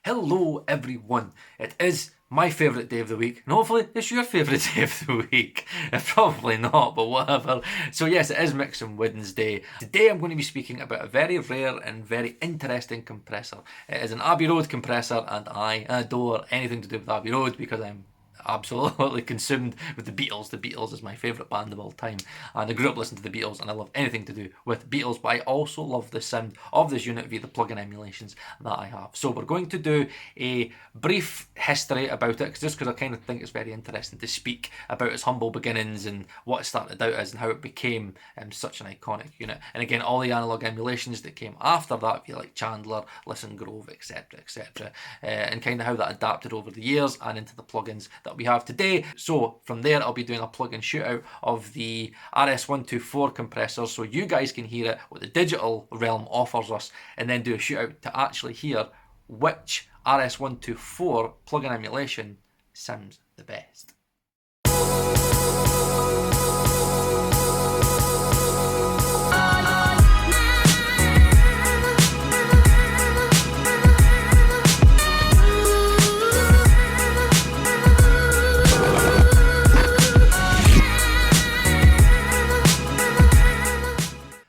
Hello everyone, it is my favourite day of the week, and hopefully it's your favourite day of the week. Probably not, but whatever. So yes, it is Mixing Wednesday. Today I'm going to be speaking about a very rare and very interesting compressor. It is an Abbey Road compressor, and I adore anything to do with Abbey Road because I'm absolutely consumed with the Beatles. The Beatles is my favourite band of all time, and I grew up listening to the Beatles, and I love anything to do with Beatles, but I also love the sound of this unit via the plugin emulations that I have. So we're going to do a brief history about it, just because I kind of think it's very interesting to speak about its humble beginnings and what it started out as and how it became such an iconic unit. And again, all the analog emulations that came after that, via like Chandler, Lisson Grove, etc, and kind of how that adapted over the years and into the plugins that we have today. So from there I'll be doing a plug-in shootout of the RS124 compressor, so you guys can hear it, what the digital realm offers us, and then do a shootout to actually hear which RS124 plug-in emulation sounds the best.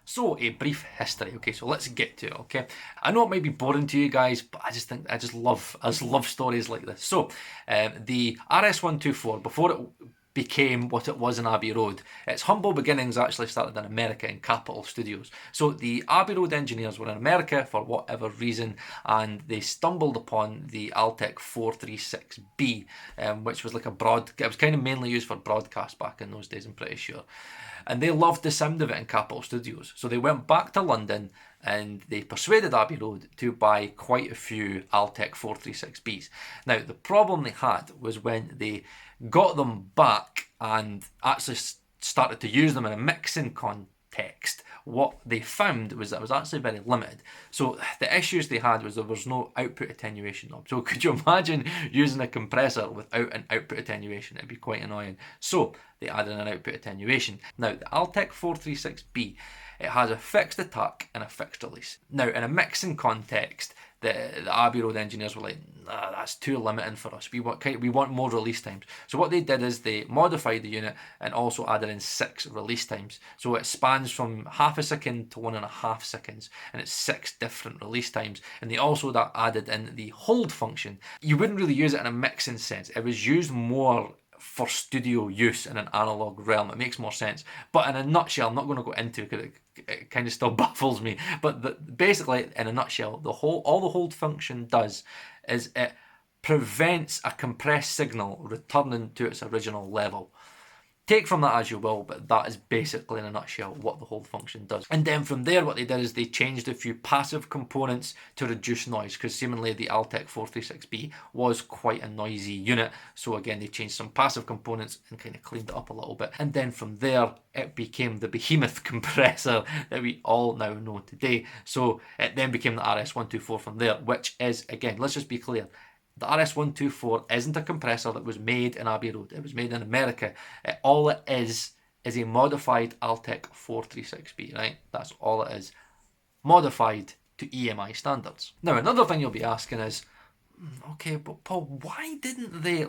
So a brief history. Okay, so let's get to it. Okay, I know it might be boring to you guys, but I just love stories like this. So the RS124, before it became what it was in Abbey Road, its humble beginnings actually started in America in Capitol Studios. So the Abbey Road engineers were in America for whatever reason, and they stumbled upon the Altec 436B, which was like it was kind of mainly used for broadcast back in those days, I'm pretty sure. And they loved the sound of it in Capitol Studios. So they went back to London and they persuaded Abbey Road to buy quite a few Altec 436Bs. Now, the problem they had was when they got them back and actually started to use them in a mixing context, what they found was that it was actually very limited. So the issues they had was there was no output attenuation knob. So could you imagine using a compressor without an output attenuation? It'd be quite annoying. So they added an output attenuation. Now the Altec 436B, it has a fixed attack and a fixed release. Now in a mixing context, the Abbey Road engineers were like, nah, that's too limiting for us. We want more release times. So what they did is they modified the unit and also added in 6 release times. So it spans from half a second to 1.5 seconds, and it's 6 different release times. And they also added in the hold function. You wouldn't really use it in a mixing sense. It was used more for studio use in an analog realm. It makes more sense. But in a nutshell, I'm not going to go into it because it kind of still baffles me. But basically, in a nutshell, all the hold function does is it prevents a compressed signal returning to its original level. Take from that as you will, but that is basically in a nutshell what the hold function does. And then from there, what they did is they changed a few passive components to reduce noise, because seemingly the Altec 436B was quite a noisy unit. So again, they changed some passive components and kind of cleaned it up a little bit. And then from there, it became the behemoth compressor that we all now know today. So it then became the RS124 from there, which is, again, let's just be clear, the RS124 isn't a compressor that was made in Abbey Road. It was made in America. All it is a modified Altec 436B, right? That's all it is. Modified to EMI standards. Now, another thing you'll be asking is, okay, but Paul, why didn't they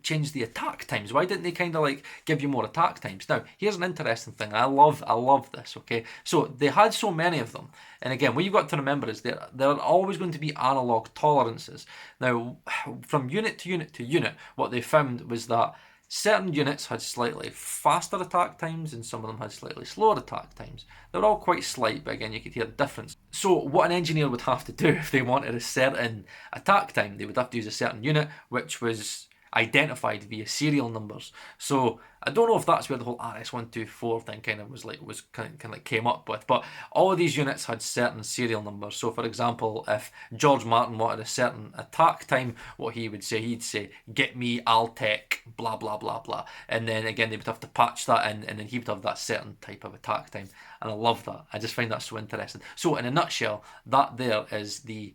change the attack times? Why didn't they kind of give you more attack times? Now, here's an interesting thing. I love this, okay? So they had so many of them. And again, what you've got to remember is there are always going to be analog tolerances. Now, from unit to unit to unit, what they found was that certain units had slightly faster attack times and some of them had slightly slower attack times. They were all quite slight, but again, you could hear the difference. So what an engineer would have to do if they wanted a certain attack time, they would have to use a certain unit which was identified via serial numbers. So I don't know if that's where the whole RS124 thing kind of came up with, but all of these units had certain serial numbers. So for example, if George Martin wanted a certain attack time, what he'd say, get me Altec, blah blah blah blah, and then again they would have to patch that in, and then he would have that certain type of attack time. And I love that. I just find that so interesting. So in a nutshell, that there is the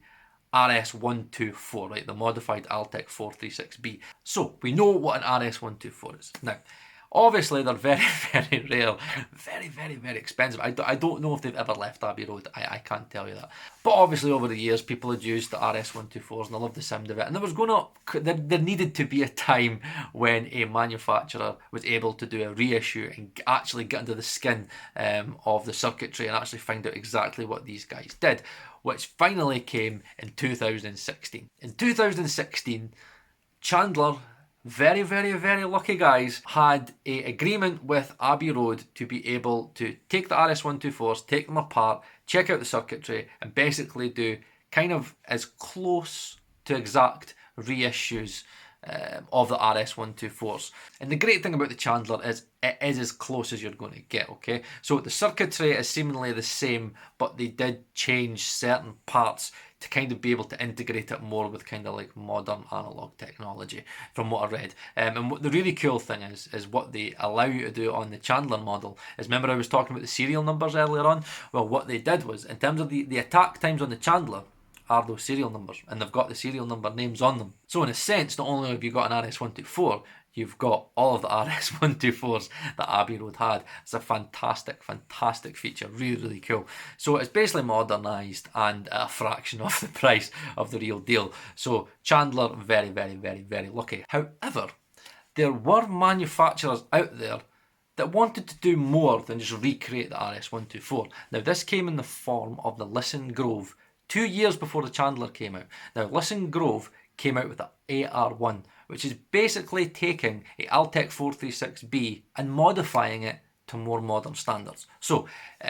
RS124, right, the modified Altec 436B. So we know what an RS124 is. Now, Obviously, they're very, very rare, very expensive. I don't know if they've ever left Abbey Road. I can't tell you that. But obviously, over the years, people had used the RS124s and I love the sound of it. And there needed to be a time when a manufacturer was able to do a reissue and actually get under the skin of the circuitry and actually find out exactly what these guys did, which finally came in 2016. In 2016, Chandler, very lucky guys, had an agreement with Abbey Road to be able to take the RS124s, take them apart, check out the circuitry, and basically do kind of as close to exact reissues of the RS124s. And the great thing about the Chandler is it is as close as you're going to get, okay? So the circuitry is seemingly the same, but they did change certain parts to kind of be able to integrate it more with kind of like modern analog technology, from what I read. And what the really cool thing is what they allow you to do on the Chandler model is, remember I was talking about the serial numbers earlier on? Well, what they did was, in terms of the attack times on the Chandler, are those serial numbers, and they've got the serial number names on them. So in a sense, not only have you got an RS124, you've got all of the RS124s that Abbey Road had. It's a fantastic feature, really cool. So it's basically modernised and at a fraction of the price of the real deal. So Chandler, very lucky. However, there were manufacturers out there that wanted to do more than just recreate the RS124. Now this came in the form of the Lisson Grove, 2 years before the Chandler came out. Now Lisson Grove came out with the AR1, which is basically taking a Altec 436B and modifying it to more modern standards. So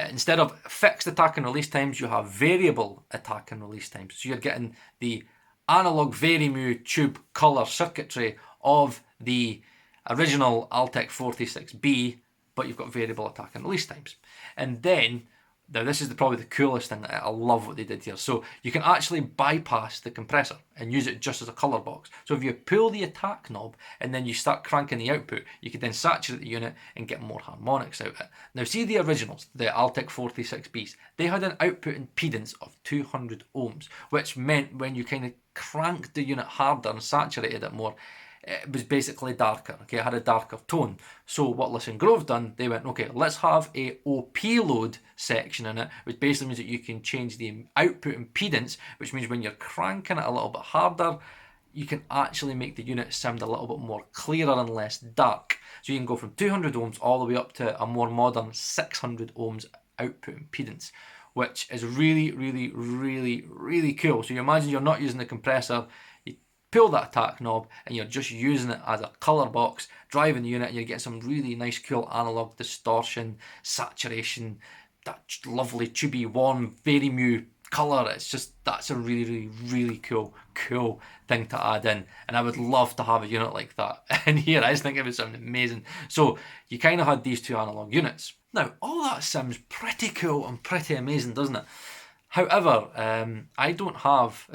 instead of fixed attack and release times, you have variable attack and release times. So you're getting the analog Varimu tube colour circuitry of the original Altec 436B, but you've got variable attack and release times. And then, now this is probably the coolest thing. I love what they did here. So you can actually bypass the compressor and use it just as a colour box. So if you pull the attack knob and then you start cranking the output, you can then saturate the unit and get more harmonics out of it. Now see the originals, the Altec 436Bs, they had an output impedance of 200 ohms, which meant when you kind of cranked the unit harder and saturated it more, it was basically darker, okay, it had a darker tone. So what Lisson Grove done, they went, okay, let's have a OP load section in it, which basically means that you can change the output impedance, which means when you're cranking it a little bit harder, you can actually make the unit sound a little bit more clearer and less dark. So you can go from 200 ohms all the way up to a more modern 600 ohms output impedance, which is really cool. So you imagine you're not using the compressor, pull that attack knob and you're just using it as a colour box, driving the unit, and you're getting some really nice cool analog distortion, saturation, that lovely tubey warm Varimu colour. It's just, that's a really cool thing to add in, and I would love to have a unit like that in here. I just think it would sound amazing. So you kind of had these two analog units. Now all that sounds pretty cool and pretty amazing, doesn't it? However, I don't have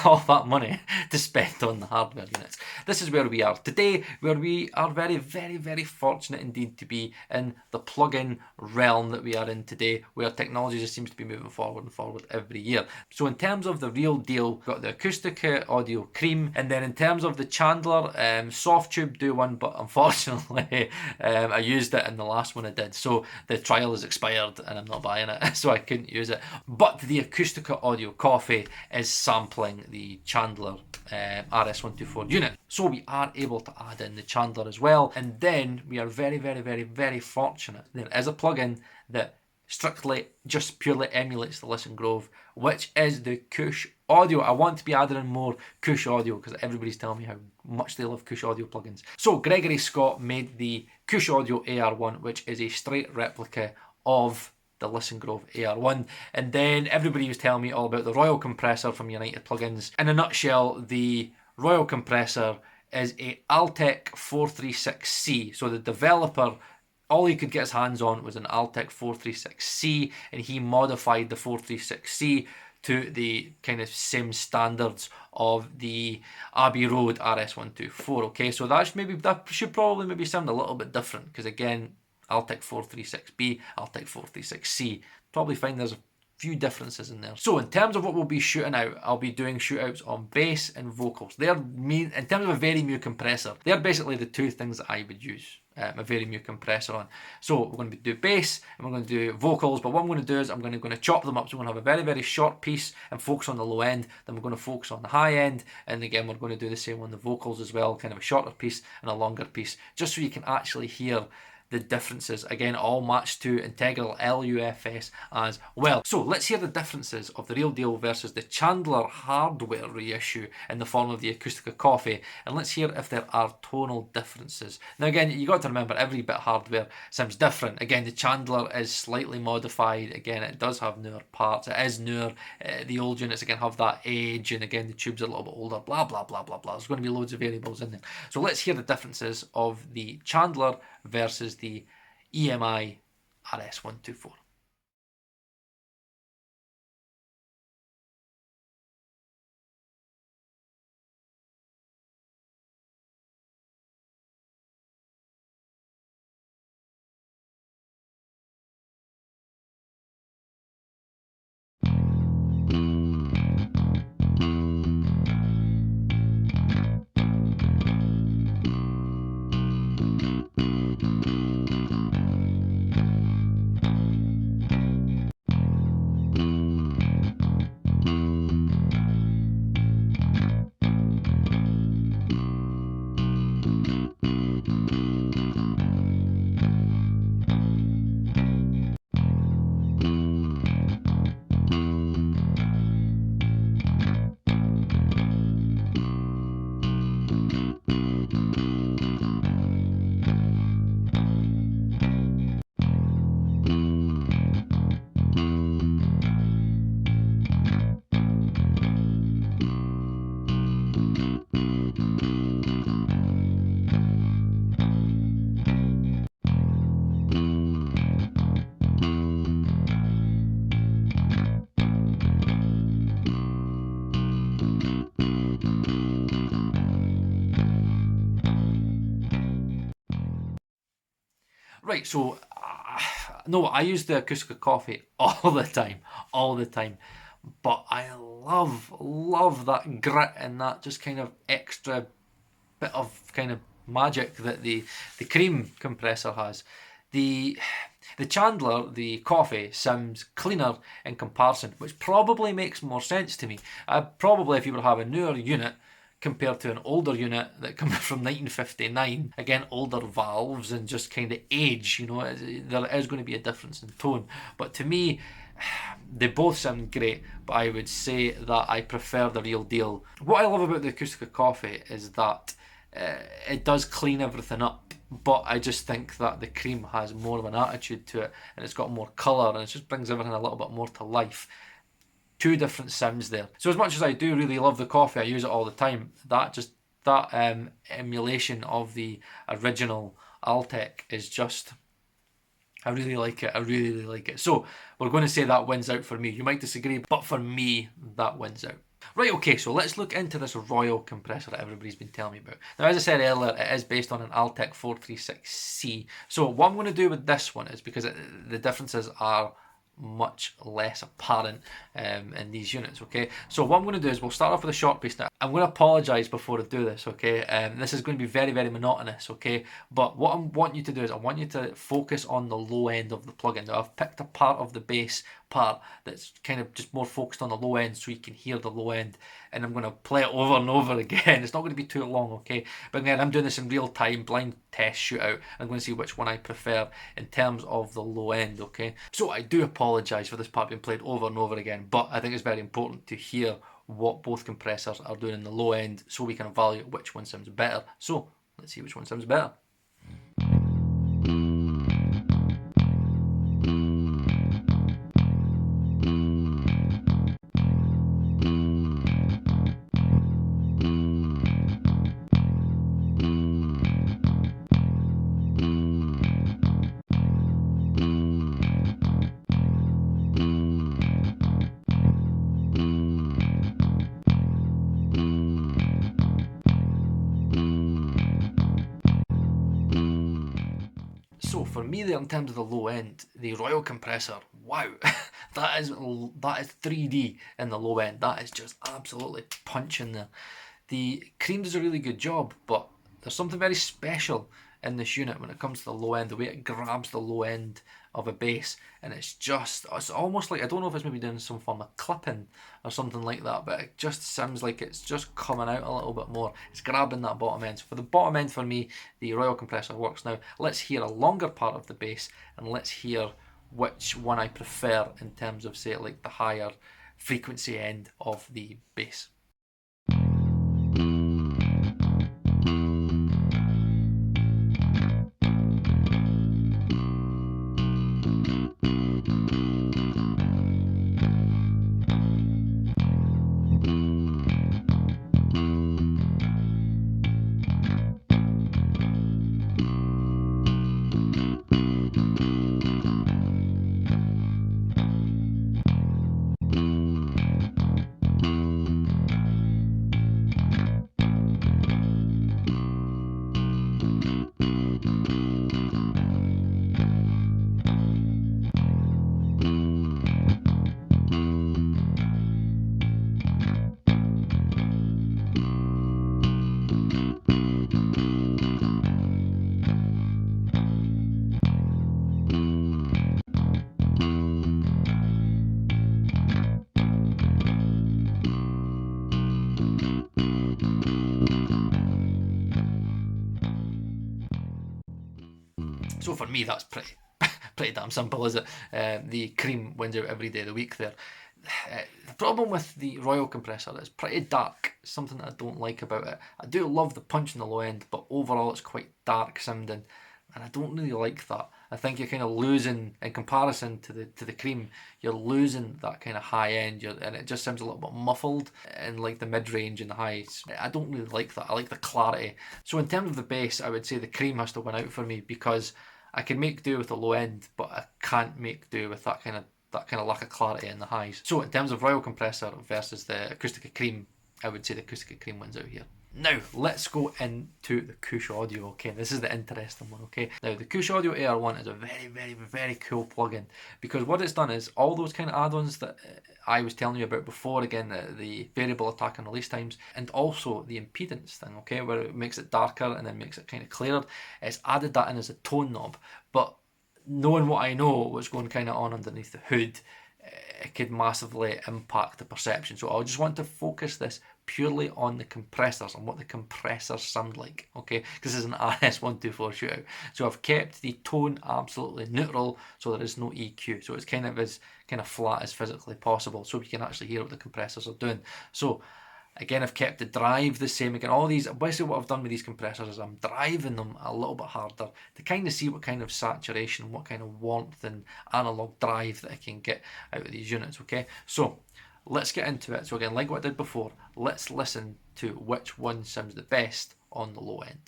all that money to spend on the hardware units. This is where we are today, where we are very fortunate indeed to be in the plug-in realm that we are in today, where technology just seems to be moving forward and forward every year. So in terms of the real deal, we've got the Acustica Audio Cream, and then in terms of the Chandler, soft tube do one, but unfortunately I used it in the last one I did, so the trial is expired and I'm not buying it, so I couldn't use it. But the Acustica Audio Coffee is sampling the Chandler RS124 unit, so we are able to add in the Chandler as well. And then we are very fortunate there is a plugin that strictly just purely emulates the Lisson Grove, which is the Kush Audio. I want to be adding in more Kush Audio because everybody's telling me how much they love Kush Audio plugins. So Greggory Scott made the Kush Audio AR1, which is a straight replica of the Lisson Grove AR1, and then everybody was telling me all about the Royal Compressor from United Plugins. In a nutshell, the Royal Compressor is a Altec 436C, so the developer, all he could get his hands on was an Altec 436C, and he modified the 436C to the kind of same standards of the Abbey Road RS124. Okay, so that should probably maybe sound a little bit different, because again, Altec 436B, Altec 436C. Probably find there's a few differences in there. So in terms of what we'll be shooting out, I'll be doing shootouts on bass and vocals. They're in terms of a Varimu compressor, they're basically the two things that I would use. a very new compressor on. So we're going to do bass and we're going to do vocals, but what I'm going to do is I'm going to chop them up. So we're going to have a very, very short piece and focus on the low end, then we're going to focus on the high end, and again we're going to do the same on the vocals as well, kind of a shorter piece and a longer piece, just so you can actually hear the differences. Again, all matched to integral LUFS as well. So let's hear the differences of the real deal versus the Chandler hardware reissue in the form of the Acustica Coffee, and let's hear if there are tonal differences. Now again, you got to remember every bit of hardware sounds different. Again, the Chandler is slightly modified. Again, it does have newer parts. It is newer. The old units again have that age, and again the tubes are a little bit older. Blah blah blah blah blah. There's going to be loads of variables in there. So let's hear the differences of the Chandler versus the EMI RS124. Right, so no, I use the Acustica Coffee all the time, but I love that grit and that just kind of extra bit of kind of magic that the cream compressor has. The Chandler, the Coffee, sounds cleaner in comparison, which probably makes more sense to me. Probably if you were to have a newer unit compared to an older unit that comes from 1959, again, older valves and just kind of age, you know, there is going to be a difference in tone. But to me, they both sound great, but I would say that I prefer the real deal. What I love about the Acustica Coffee is that it does clean everything up, but I just think that the cream has more of an attitude to it, and it's got more colour, and it just brings everything a little bit more to life. Two different sounds there. So as much as I do really love the Coffee, I use it all the time, that emulation of the original Altec is just, I really like it. I really like it. So we're going to say that wins out for me. You might disagree, but for me, that wins out. Right, okay, so let's look into this Royal compressor that everybody's been telling me about. Now, as I said earlier, it is based on an Altec 436C. So what I'm going to do with this one is, because the differences are much less apparent in these units, okay? So what I'm going to do is we'll start off with a short piece now. I'm going to apologise before I do this, okay? This is going to be very, very monotonous, okay? But what I want you to do is I want you to focus on the low end of the plugin. Now, I've picked a part of the bass part that's kind of just more focused on the low end so you can hear the low end, and I'm going to play it over and over again. It's not going to be too long, okay? But again, I'm doing this in real time, blind test shootout. I'm going to see which one I prefer in terms of the low end, okay? So I do apologise for this part being played over and over again, but I think it's very important to hear what both compressors are doing in the low end so we can evaluate which one sounds better. So let's see which one sounds better. So for me there, in terms of the low end, the Royal compressor, wow, that is 3D in the low end. That is just absolutely punching there. The Cream does a really good job, but there's something very special in this unit when it comes to the low end, the way it grabs the low end of a bass, and it's almost like, I don't know if it's maybe doing some form of clipping or something like that, but it just seems like it's just coming out a little bit more. It's grabbing that bottom end. So for the bottom end, for me, the Royal Compressor works. Now let's hear a longer part of the bass, and let's hear which one I prefer in terms of, say, like the higher frequency end of the bass. So for me, that's pretty damn simple, is it? The cream wins out every day of the week there. The problem with the Royal Compressor, it's pretty dark, something that I don't like about it. I do love the punch in the low end, but overall it's quite dark sounding, and I don't really like that. I think you're kind of losing, in comparison to the cream, you're losing that kind of high end, and it just sounds a little bit muffled in like the mid-range and the highs. I don't really like that. I like the clarity. So in terms of the bass, I would say the cream has to win out for me, because I can make do with the low end, but I can't make do with that kind of lack of clarity in the highs. So in terms of Royal Compressor versus the Acustica Cream, I would say the Acustica Cream wins out here. Now, let's go into the Kush Audio, okay? This is the interesting one, okay? Now, the Kush Audio AR1 is a very, very, very cool plugin, because what it's done is all those kind of add-ons that I was telling you about before, again, the variable attack and release times, and also the impedance thing, okay, where it makes it darker and then makes it kind of clearer. It's added that in as a tone knob, but knowing what I know, what's going kind of on underneath the hood, it could massively impact the perception. So I just want to focus this purely on the compressors and what the compressors sound like, okay? Because this is an RS124 shootout. So I've kept the tone absolutely neutral, so there is no EQ. So it's kind of as flat as physically possible, so we can actually hear what the compressors are doing. So again, I've kept the drive the same. Again, all these, basically what I've done with these compressors is I'm driving them a little bit harder to kind of see what kind of saturation, what kind of warmth and analog drive that I can get out of these units, okay? So let's get into it. So again, like what I did before, let's listen to which one sounds the best on the low end.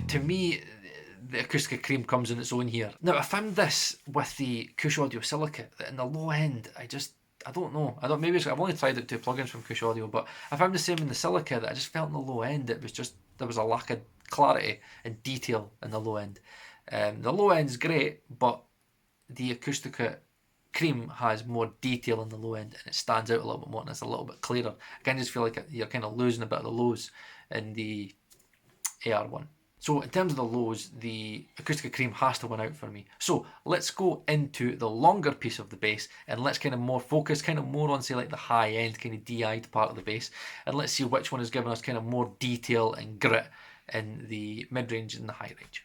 To me, the Acustica Cream comes in its own here. Now, I found this with the Kush Audio Silicate, that in the low end, I don't know. Maybe I've only tried out 2 plugins from Kush Audio, but I found the same in the Silicate, that I just felt in the low end, there was a lack of clarity and detail in the low end. The low end's great, but the Acustica Cream has more detail in the low end, and it stands out a little bit more, and it's a little bit clearer. I kind of just feel like you're kind of losing a bit of the lows in the AR1. So in terms of the lows, the Acustica Cream has to win out for me. So let's go into the longer piece of the bass, and let's kind of more focus kind of more on, say, like the high end kind of DI'd part of the bass, and let's see which one is giving us kind of more detail and grit in the mid-range and the high range.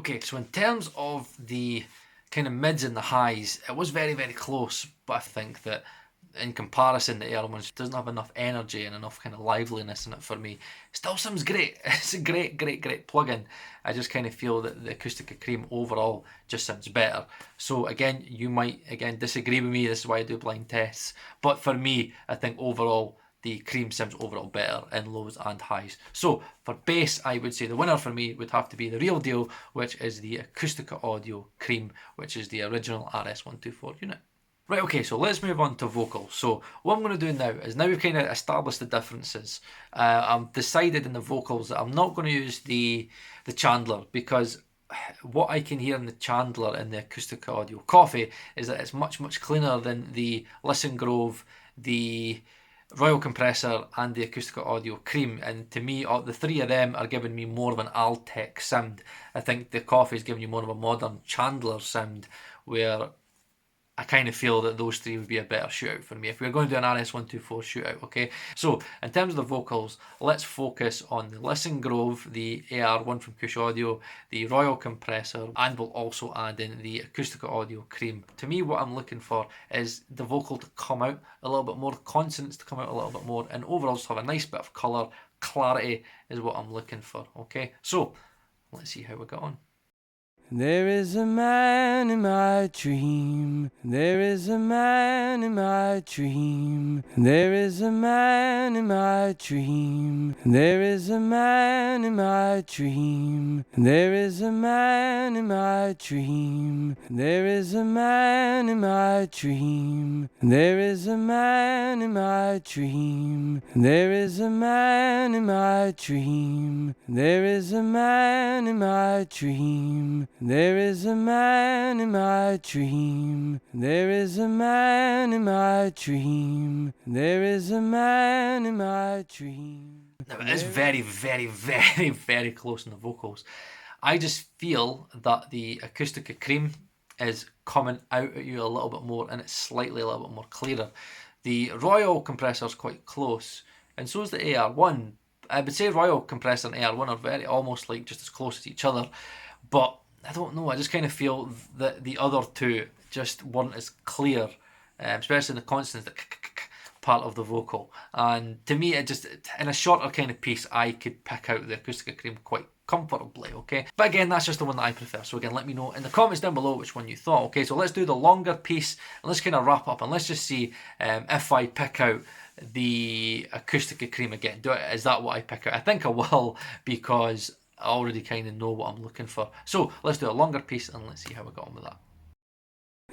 okay, so in terms of the kind of mids and the highs, it was very, very close, but I think that in comparison, the AR1 doesn't have enough energy and enough kind of liveliness in it for me. It still sounds great. It's a great plugin. I just kind of feel that the Acustica Cream overall just sounds better. So again, you might disagree with me. This is why I do blind tests. But for me, I think overall the Cream sounds overall better in lows and highs. So for bass, I would say the winner for me would have to be the real deal, which is the Acustica Audio Cream, which is the original RS124 unit. Right, okay, so let's move on to vocals. So what I'm going to do now is, now we've kind of established the differences, I've decided in the vocals that I'm not going to use the Chandler, because what I can hear in the Chandler in the Acustica Audio Coffee is that it's much cleaner than the Lisson Grove, the Royal Compressor and the Acustica Audio Cream. And to me, the three of them are giving me more of an Altec sound. I think the Coffee is giving you more of a modern Chandler sound, where I kind of feel that those three would be a better shootout for me if we were going to do an RS124 shootout, okay? So, in terms of the vocals, let's focus on the Lisson Grove, the AR1 from Kush Audio, the Royal Compressor, and we'll also add in the Acustica Audio Cream. To me, what I'm looking for is the vocal to come out a little bit more, the consonants to come out a little bit more, and overall just have a nice bit of colour. Clarity is what I'm looking for, okay? So, let's see how we get on. There is a man in my dream. There is a man in my dream. There is a man in my dream. There is a man in my dream. There is a man in my dream. There is a man in my dream. There is a man in my dream. There is a man in my dream. There is a man in my dream. There is a man in my dream. There is a man in my dream. There is a man in my dream. Now it is very close in the vocals. I just feel that the Acustica Cream is coming out at you a little bit more, and it's slightly a little bit more clearer. The Royal Compressor is quite close, and so is the AR1. I would say Royal Compressor and AR1 are very almost like just as close as each other, but I don't know, I just kind of feel that the other two just weren't as clear, especially in the consonants, the part of the vocal. And to me, it just, in a shorter kind of piece, I could pick out the Acustica Cream quite comfortably, okay? But again, that's just the one that I prefer. So again, let me know in the comments down below which one you thought, okay? So let's do the longer piece, and let's kind of wrap up, and let's just see if I pick out the Acustica Cream again. Is that what I pick out? I think I will, because I already kind of know what I'm looking for. So let's do a longer piece and let's see how we got on with that.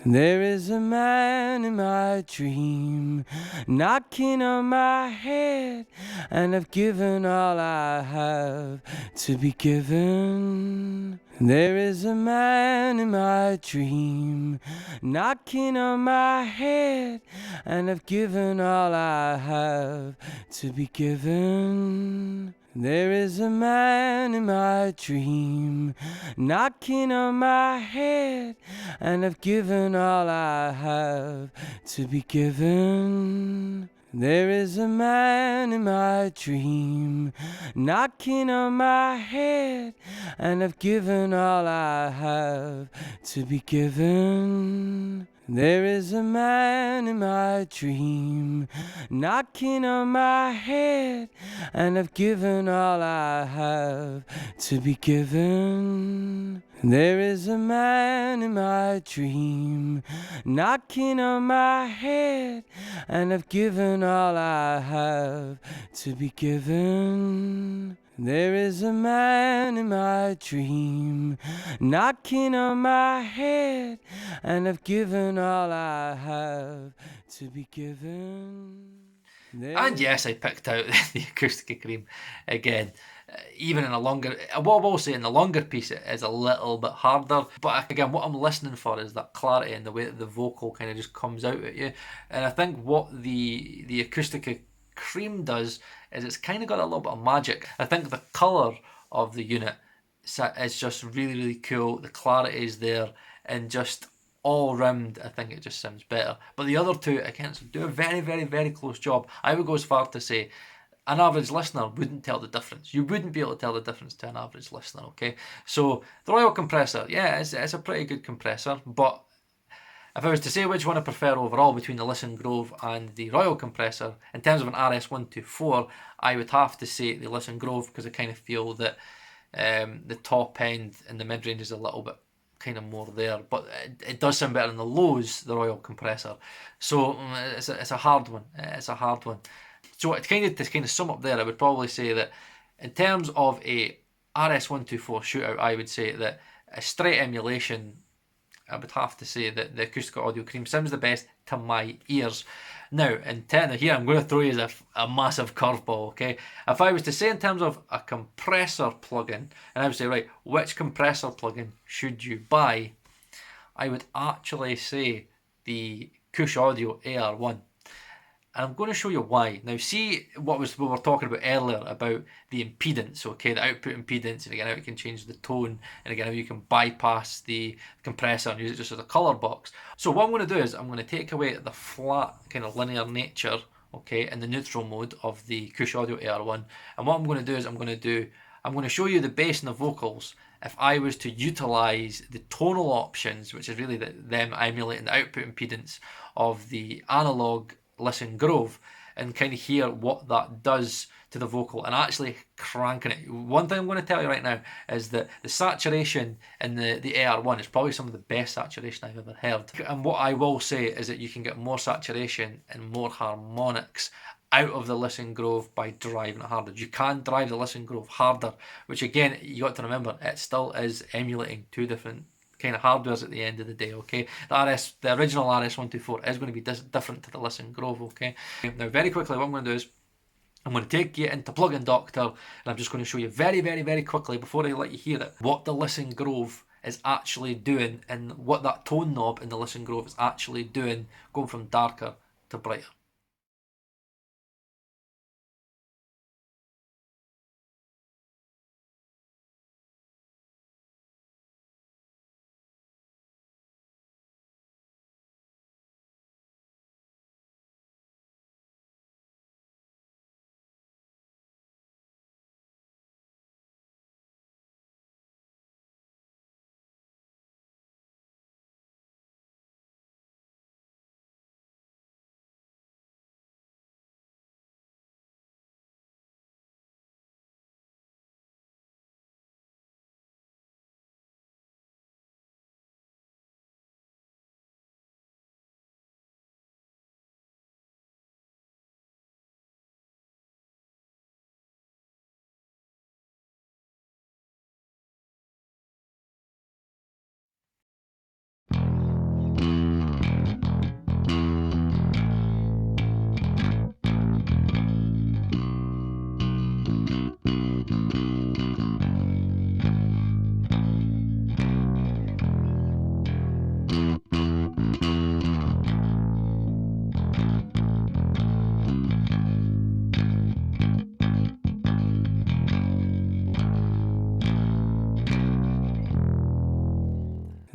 There is a man in my dream, knocking on my head, and I've given all I have to be given. There is a man in my dream, knocking on my head, and I've given all I have to be given. There is a man in my dream, knocking on my head, and I've given all I have to be given. There is a man in my dream, knocking on my head, and I've given all I have to be given. There is a man in my dream, knocking on my head, and I've given all I have to be given. There is a man in my dream, knocking on my head, and I've given all I have to be given. There is a man in my dream, knocking on my head, and I've given all I have to be given. And yes, I picked out the Acustica Cream again. Even in a longer, what I will say, in the longer piece it is a little bit harder, but again, what I'm listening for is that clarity and the way that the vocal kind of just comes out at you. And I think what the Acustica Cream does is it's kind of got a little bit of magic. I think the colour of the unit is just really cool. The clarity is there, and just all round, I think it just sounds better. But the other two, again, do a very close job. I would go as far to say an average listener wouldn't tell the difference. You wouldn't be able to tell the difference to an average listener, okay? So the Royal Compressor, yeah, it's a pretty good compressor, but if I was to say which one I prefer overall between the Lisson Grove and the Royal Compressor, in terms of an RS124, I would have to say the Lisson Grove, because I kind of feel that the top end and the mid-range is a little bit kind of more there, but it does sound better in the lows, the Royal Compressor. So it's a hard one. It's a hard one. So to kind of sum up there, I would probably say that in terms of a RS124 shootout, I would say that a straight emulation, I would have to say that the Acustica Audio Cream sounds the best to my ears. Now, in terms of here, I'm going to throw you a massive curveball, okay? If I was to say in terms of a compressor plugin, and I would say, right, which compressor plugin should you buy? I would actually say the Kush Audio AR1. And I'm going to show you why. Now, see what we were talking about earlier about the impedance, okay? The output impedance, and again, how it can change the tone, and again, how you can bypass the compressor and use it just as a colour box. So what I'm going to do is I'm going to take away the flat kind of linear nature, okay, in the neutral mode of the Kush Audio AR1. And what I'm going to do is I'm going to show you the bass and the vocals if I was to utilise the tonal options, which is really them emulating the output impedance of the analog Lisson Grove, and kind of hear what that does to the vocal and actually cranking it. One thing I'm going to tell you right now is that the saturation in the AR1 is probably some of the best saturation I've ever heard. And what I will say is that you can get more saturation and more harmonics out of the Lisson Grove by driving it harder. You can drive the Lisson Grove harder, which again, you got to remember, it still is emulating two different kind of hardwares at the end of the day, okay? The original RS124 is going to be different to the Lisson Grove, okay? Now, very quickly, what I'm going to do is I'm going to take you into Plugin Doctor, and I'm just going to show you very, very, very quickly, before I let you hear it, what the Lisson Grove is actually doing and what that tone knob in the Lisson Grove is actually doing, going from darker to brighter.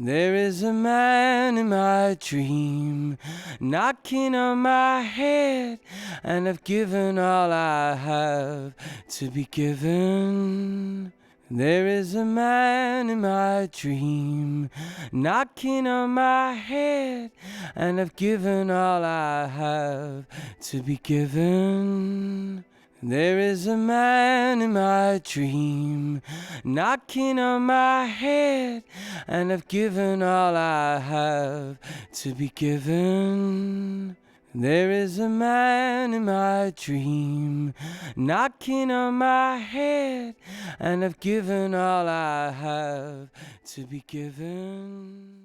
There is a man in my dream knocking on my head, and I've given all I have to be given. There is a man in my dream knocking on my head, and I've given all I have to be given. There is a man in my dream knocking on my head, and I've given all I have to be given. There is a man in my dream knocking on my head, and I've given all I have to be given.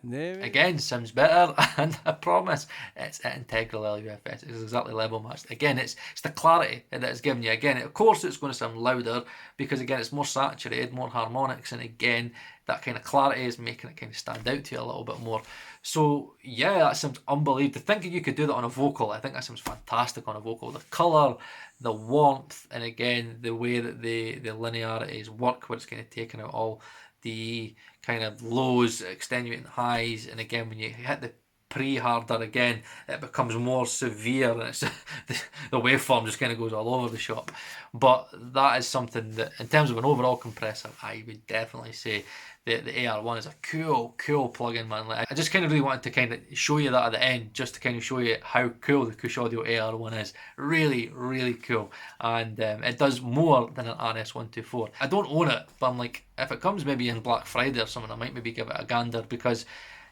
Again, sounds better, and I promise it's at integral LUFS. It's exactly level matched. Again, it's the clarity that it's giving you. Again, of course, it's going to sound louder because again, it's more saturated, more harmonics, and again, that kind of clarity is making it kind of stand out to you a little bit more. So yeah, that sounds unbelievable. Thinking you could do that on a vocal, I think that sounds fantastic on a vocal. The colour, the warmth, and again, the way that the linearities work, where it's kind of taking out all the kind of lows, extenuating highs, and again, when you hit the pre-harder again, it becomes more severe, and it's the waveform just kind of goes all over the shop. But that is something that, in terms of an overall compressor, I would definitely say the AR1 is a cool plugin, man. Like, I just kind of really wanted to kind of show you that at the end, just to kind of show you how cool the Kush Audio AR1 is. Really cool, and it does more than an RS124. I don't own it, but I'm like, if it comes maybe in Black Friday or something, I might maybe give it a gander, because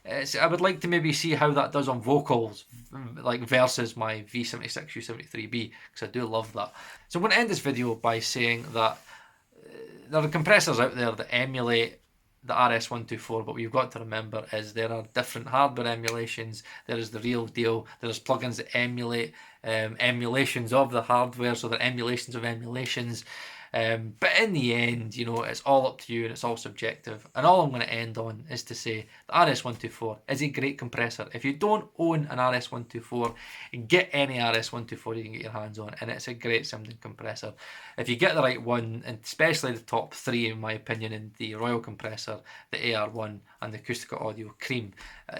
I would like to maybe see how that does on vocals, like versus my V76 U73B, because I do love that. So I'm going to end this video by saying that there are compressors out there that emulate the RS124, but what you've got to remember is there are different hardware emulations. There is the real deal. There's plugins that emulate emulations of the hardware, so they're emulations of emulations. But in the end, you know, it's all up to you and it's all subjective. And all I'm going to end on is to say the RS124 is a great compressor. If you don't own an RS124, get any RS124 you can get your hands on, and it's a great sounding compressor. If you get the right one, and especially the top three in my opinion, in the Royal Compressor, the AR1 and the Acustica Audio Cream,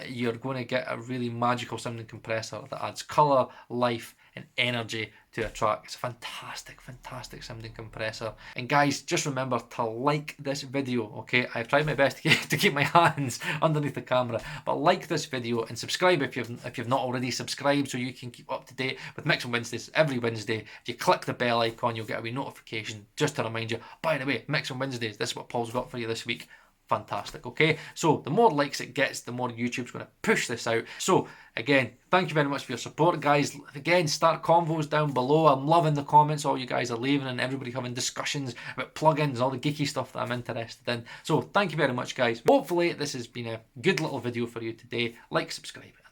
you're going to get a really magical sounding compressor that adds colour, life and energy to a track. It's a fantastic sounding compressor. And guys, just remember to like this video, okay? I've tried my best to keep my hands underneath the camera, but like this video and subscribe if you've not already subscribed, so you can keep up to date with Mixing Wednesdays every Wednesday. If you click the bell icon, you'll get a wee notification just to remind you, by the way, Mixing Wednesdays, this is what Paul's got for you this week. Fantastic, okay? So the more likes it gets, the more YouTube's going to push this out. So again, thank you very much for your support, guys. Again, start convos down below. I'm loving the comments all you guys are leaving, and everybody having discussions about plugins, all the geeky stuff that I'm interested in. So thank you very much, guys. Hopefully this has been a good little video for you today. Like, subscribe.